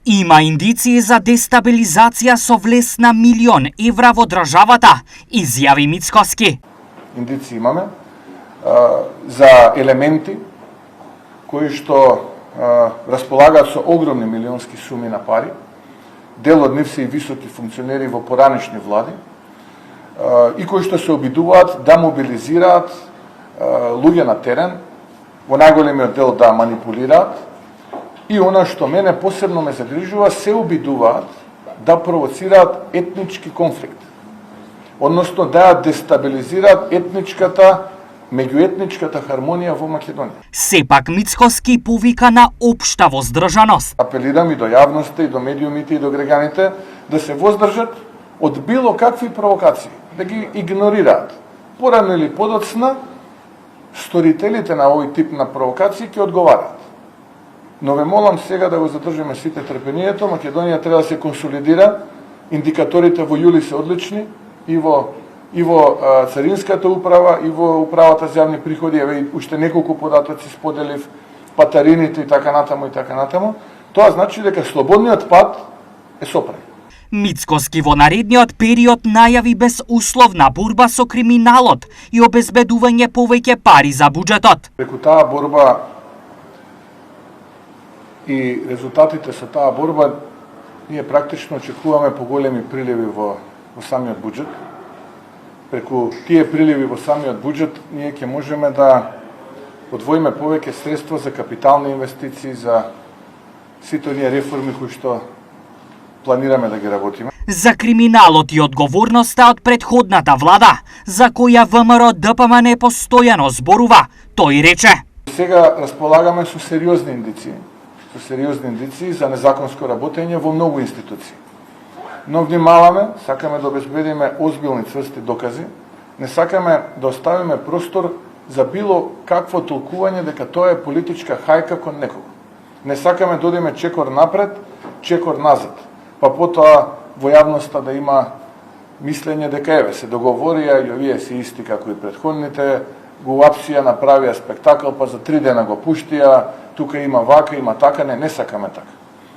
Има индиции за дестабилизација со влез на милион евра во државата, изјави Мицкоски. Индиции имаме за елементи кои што располагаат со огромни милионски суми на пари. Дел од нив се и високи функционери во поранешни влади и кои што се обидуваат да мобилизираат луѓе на терен, во најголемиот дел да манипулираат. И она што мене посебно ме загрижува, се обидуваат да провоцираат етнички конфликт. Односно да дестабилизираат меѓуетничката хармонија во Македонија. Сепак Мицкоски повика на општа воздржаност. Апелирам и до јавноста, и до медиумите, и до граѓаните да се воздржат од било какви провокации, да ги игнорираат. Порано или подоцна, сторителите на овој тип на провокации ќе одговараат. Но ве молам сега да го задржиме сите трпението. Македонија треба да се консолидира. Индикаторите во јули се одлични и во Царинската управа и во управата за јавни приходи. Еве уште неколку податоци споделив, патарините и така натаму и така натаму. Тоа значи дека слободниот пат е сопред. Мицкоски во наредниот период најави безусловна борба со криминалот и обезбедување повеќе пари за буџетот. Преку таа борба и резултатите со таа борба, ние практично очекуваме поголеми приливи во самиот буџет. Преку тие приливи во самиот буџет, ние ќе можеме да одвоиме повеќе средства за капитални инвестиции, за сите оние реформи кои што планираме да ги работиме. За криминалот и одговорноста од претходната влада, за која ВМРО ДПМН постојано зборува, тој рече: Сега располагаме со сериозни индиции за незаконско работење во многу институции. Но внимаваме, сакаме да обезбедиме озбилни цврсти докази, не сакаме да оставиме простор за било какво толкување дека тоа е политичка хајка кон некого. Не сакаме да одиме чекор напред, чекор назад, па потоа во јавноста да има мислење дека еве се договорија и овие се исти како и претходните, го апсија, направија спектакл, па за 3 дена го пуштија, тука има вака, има така, не сакаме така.